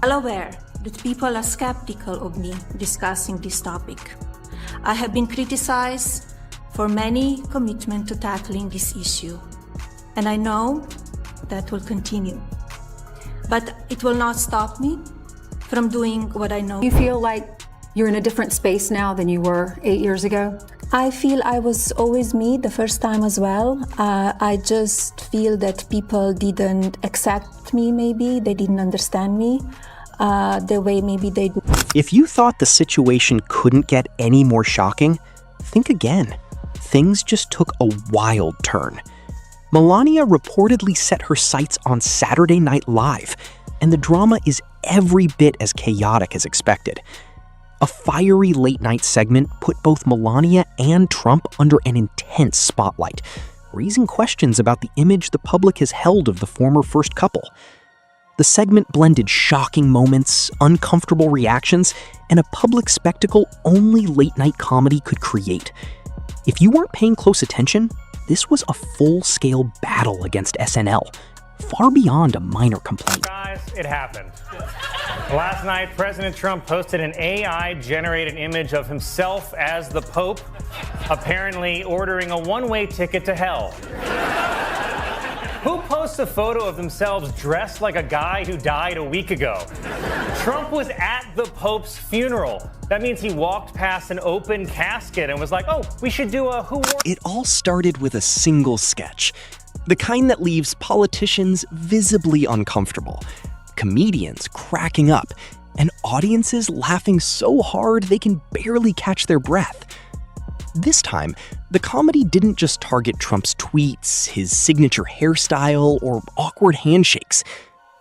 I'm aware that people are skeptical of me discussing this topic. I have been criticized for many commitment to tackling this issue, and I know that will continue. But it will not stop me from doing what I know. You feel like you're in a different space now than you were 8 years ago? I feel I was always me the first time as well. I just feel that people didn't accept me, maybe. They didn't understand me the way maybe they do. If you thought the situation couldn't get any more shocking, think again. Things just took a wild turn. Melania reportedly set her sights on Saturday Night Live, and the drama is every bit as chaotic as expected. A fiery late-night segment put both Melania and Trump under an intense spotlight, raising questions about the image the public has held of the former first couple. The segment blended shocking moments, uncomfortable reactions, and a public spectacle only late-night comedy could create. If you weren't paying close attention, this was a full-scale battle against SNL, far beyond a minor complaint. Guys, it happened. Last night, President Trump posted an AI-generated image of himself as the Pope, apparently ordering a one-way ticket to hell. Who posts a photo of themselves dressed like a guy who died a week ago? Trump was at the Pope's funeral. That means he walked past an open casket and was like, oh, we should do a who wore. It all started with a single sketch, the kind that leaves politicians visibly uncomfortable, comedians cracking up, and audiences laughing so hard they can barely catch their breath. This time, the comedy didn't just target Trump's tweets, his signature hairstyle, or awkward handshakes.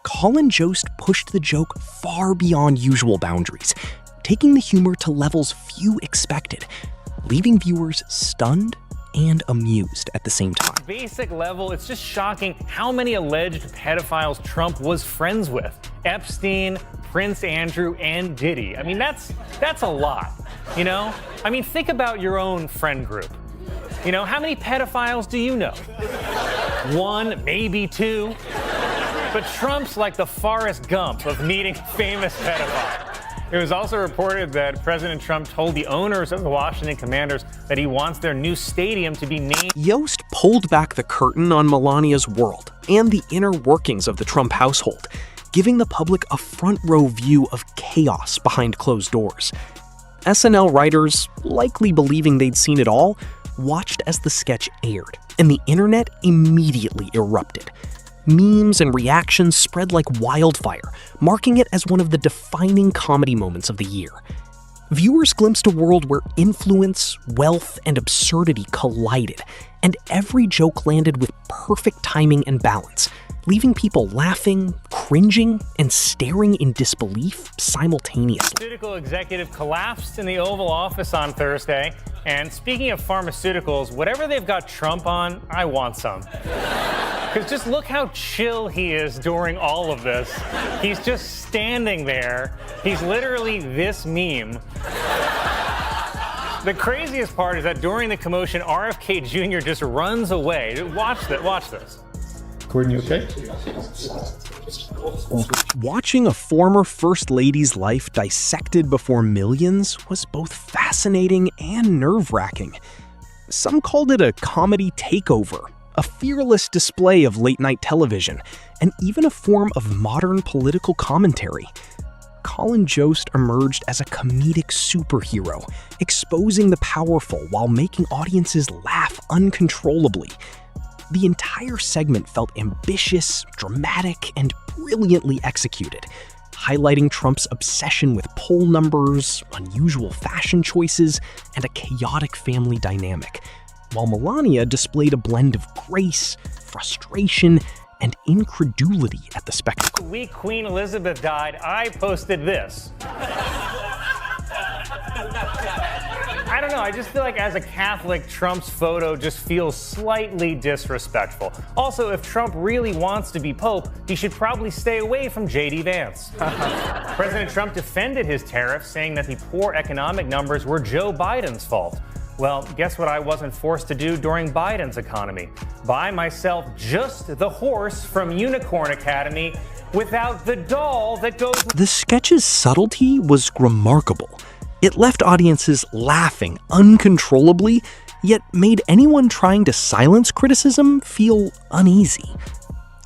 Colin Jost pushed the joke far beyond usual boundaries, taking the humor to levels few expected, leaving viewers stunned and amused at the same time. Basic level, it's just shocking how many alleged pedophiles Trump was friends with. Epstein, Prince Andrew, and Diddy. I mean, that's a lot, you know? I mean, think about your own friend group. You know, how many pedophiles do you know? One, maybe two. But Trump's like the Forrest Gump of meeting famous pedophiles. It was also reported that President Trump told the owners of the Washington Commanders that he wants their new stadium to be named. Jost pulled back the curtain on Melania's world and the inner workings of the Trump household, giving the public a front-row view of chaos behind closed doors. SNL writers, likely believing they'd seen it all, watched as the sketch aired, and the internet immediately erupted. Memes and reactions spread like wildfire, marking it as one of the defining comedy moments of the year. Viewers glimpsed a world where influence, wealth, and absurdity collided, and every joke landed with perfect timing and balance, leaving people laughing, cringing, and staring in disbelief simultaneously. Pharmaceutical executive collapsed in the Oval Office on Thursday. And speaking of pharmaceuticals, whatever they've got Trump on, I want some. Because just look how chill he is during all of this. He's just standing there. He's literally this meme. The craziest part is that during the commotion, RFK Jr. just runs away. Watch this. Gordon, you okay? Watching a former First Lady's life dissected before millions was both fascinating and nerve-wracking. Some called it a comedy takeover, a fearless display of late-night television, and even a form of modern political commentary. Colin Jost emerged as a comedic superhero, exposing the powerful while making audiences laugh uncontrollably. The entire segment felt ambitious, dramatic, and brilliantly executed, highlighting Trump's obsession with poll numbers, unusual fashion choices, and a chaotic family dynamic, while Melania displayed a blend of grace, frustration, and incredulity at the spectacle. The week Queen Elizabeth died, I posted this. I don't know, I just feel like as a Catholic, Trump's photo just feels slightly disrespectful. Also, if Trump really wants to be Pope, he should probably stay away from J.D. Vance. President Trump defended his tariffs, saying that the poor economic numbers were Joe Biden's fault. Well, guess what I wasn't forced to do during Biden's economy? Buy myself just the horse from Unicorn Academy without the doll that goes... The sketch's subtlety was remarkable. It left audiences laughing uncontrollably, yet made anyone trying to silence criticism feel uneasy.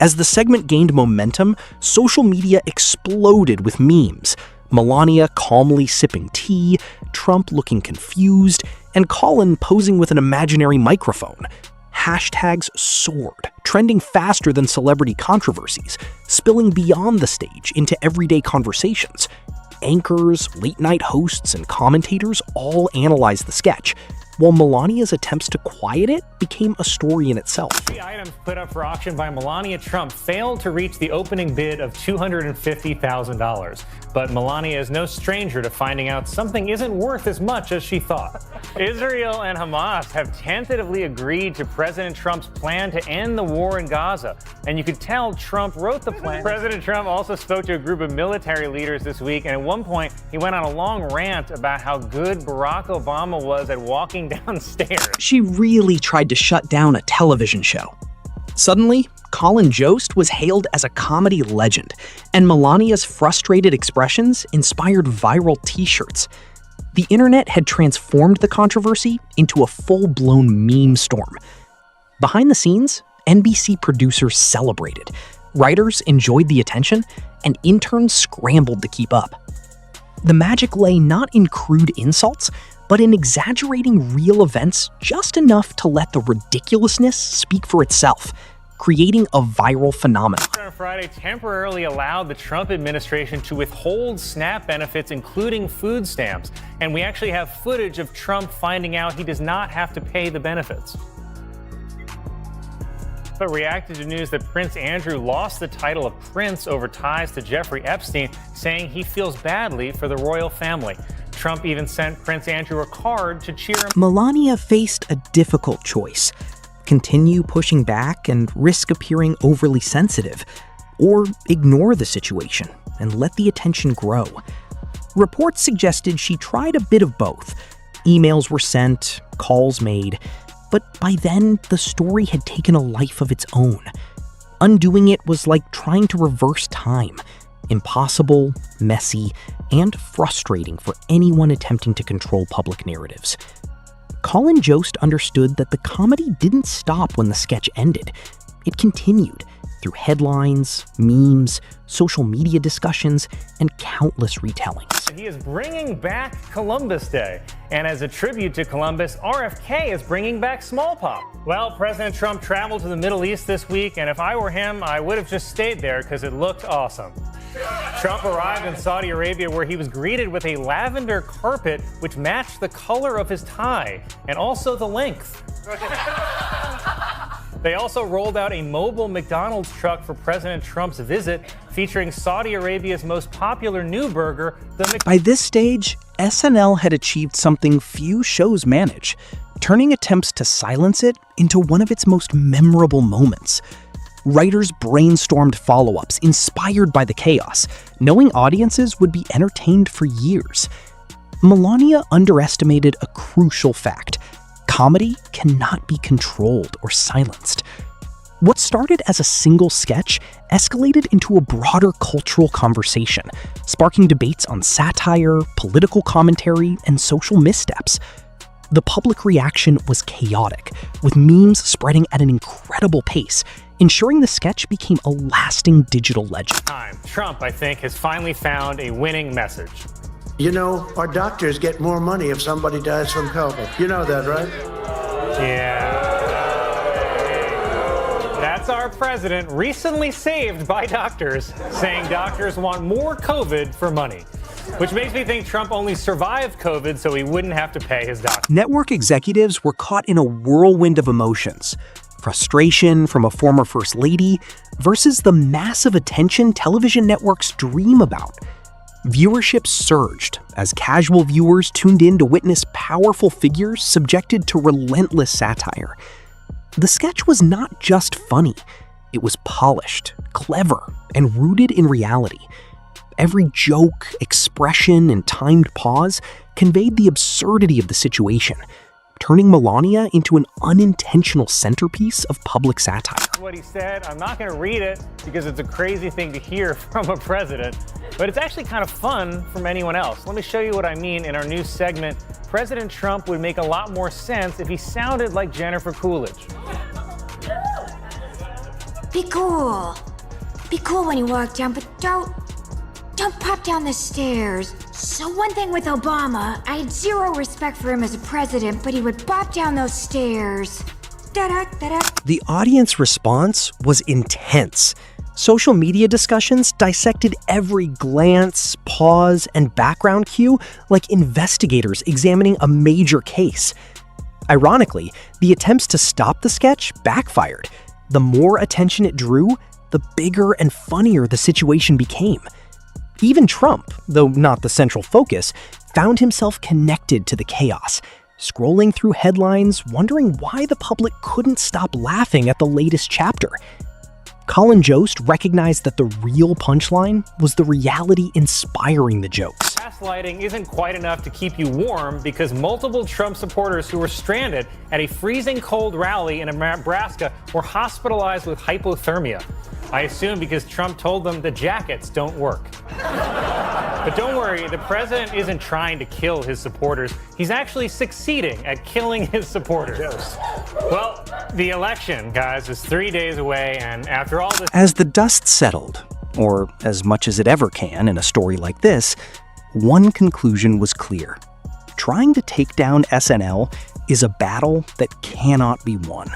As the segment gained momentum, social media exploded with memes. Melania calmly sipping tea, Trump looking confused, and Colin posing with an imaginary microphone. Hashtags soared, trending faster than celebrity controversies, spilling beyond the stage into everyday conversations. Anchors, late-night hosts, and commentators all analyzed the sketch, while Melania's attempts to quiet it became a story in itself. The items put up for auction by Melania Trump failed to reach the opening bid of $250,000. But Melania is no stranger to finding out something isn't worth as much as she thought. Israel and Hamas have tentatively agreed to President Trump's plan to end the war in Gaza. And you could tell Trump wrote the plan. President Trump also spoke to a group of military leaders this week, and at one point, he went on a long rant about how good Barack Obama was at walking downstairs. She really tried to shut down a television show. Suddenly, Colin Jost was hailed as a comedy legend, and Melania's frustrated expressions inspired viral t-shirts. The internet had transformed the controversy into a full-blown meme storm. Behind the scenes, NBC producers celebrated, writers enjoyed the attention, and interns scrambled to keep up. The magic lay not in crude insults, but in exaggerating real events just enough to let the ridiculousness speak for itself, creating a viral phenomenon. On Friday, temporarily allowed the Trump administration to withhold SNAP benefits, including food stamps. And we actually have footage of Trump finding out he does not have to pay the benefits. But reacted to news that Prince Andrew lost the title of prince over ties to Jeffrey Epstein, saying he feels badly for the royal family. Trump even sent Prince Andrew a card to cheer him. Melania faced a difficult choice: continue pushing back and risk appearing overly sensitive, or ignore the situation and let the attention grow. Reports suggested she tried a bit of both. Emails were sent, calls made, but by then the story had taken a life of its own. Undoing it was like trying to reverse time. Impossible, messy, and frustrating for anyone attempting to control public narratives. Colin Jost understood that the comedy didn't stop when the sketch ended. It continued through headlines, memes, social media discussions, and countless retellings. He is bringing back Columbus Day. And as a tribute to Columbus, RFK is bringing back smallpox. Well, President Trump traveled to the Middle East this week, and if I were him, I would have just stayed there because it looked awesome. Trump arrived in Saudi Arabia, where he was greeted with a lavender carpet which matched the color of his tie and also the length. They also rolled out a mobile McDonald's truck for President Trump's visit, featuring Saudi Arabia's most popular new burger, By this stage, SNL had achieved something few shows manage, turning attempts to silence it into one of its most memorable moments. Writers brainstormed follow-ups inspired by the chaos, knowing audiences would be entertained for years. Melania underestimated a crucial fact: comedy cannot be controlled or silenced. What started as a single sketch escalated into a broader cultural conversation, sparking debates on satire, political commentary, and social missteps. The public reaction was chaotic, with memes spreading at an incredible pace, ensuring the sketch became a lasting digital legend. Trump, I think, has finally found a winning message. You know, our doctors get more money if somebody dies from COVID. You know that, right? Yeah. That's our president, recently saved by doctors, saying doctors want more COVID for money. Which makes me think Trump only survived COVID so he wouldn't have to pay his doctor. Network executives were caught in a whirlwind of emotions. Frustration from a former first lady versus the massive attention television networks dream about. Viewership surged as casual viewers tuned in to witness powerful figures subjected to relentless satire. The sketch was not just funny, it was polished, clever, and rooted in reality. Every joke, expression, and timed pause conveyed the absurdity of the situation. turning Melania into an unintentional centerpiece of public satire. What he said, I'm not going to read it because it's a crazy thing to hear from a president, but it's actually kind of fun from anyone else. Let me show you what I mean in our new segment. President Trump would make a lot more sense if he sounded like Jennifer Coolidge. Be cool. Be cool when you walk down, but don't pop down the stairs. So one thing with Obama, I had zero respect for him as a president, but he would bop down those stairs. Da-da-da-da. The audience response was intense. Social media discussions dissected every glance, pause, and background cue like investigators examining a major case. Ironically, the attempts to stop the sketch backfired. The more attention it drew, the bigger and funnier the situation became. Even Trump, though not the central focus, found himself connected to the chaos, scrolling through headlines, wondering why the public couldn't stop laughing at the latest chapter. Colin Jost recognized that the real punchline was the reality inspiring the jokes. Gaslighting isn't quite enough to keep you warm because multiple Trump supporters who were stranded at a freezing cold rally in Nebraska were hospitalized with hypothermia. I assume because Trump told them the jackets don't work. But don't worry, the president isn't trying to kill his supporters. He's actually succeeding at killing his supporters. Well, the election, guys, is 3 days away, and after all this... As the dust settled, or as much as it ever can in a story like this, one conclusion was clear. Trying to take down SNL is a battle that cannot be won.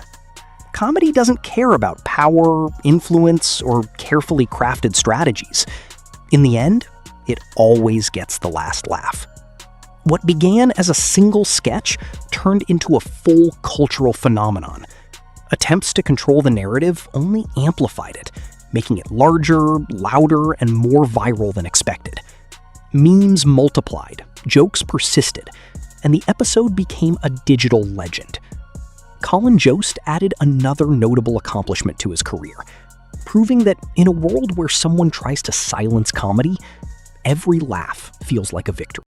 Comedy doesn't care about power, influence, or carefully crafted strategies. In the end, it always gets the last laugh. What began as a single sketch turned into a full cultural phenomenon. Attempts to control the narrative only amplified it, making it larger, louder, and more viral than expected. Memes multiplied, jokes persisted, and the episode became a digital legend. Colin Jost added another notable accomplishment to his career, proving that in a world where someone tries to silence comedy, every laugh feels like a victory.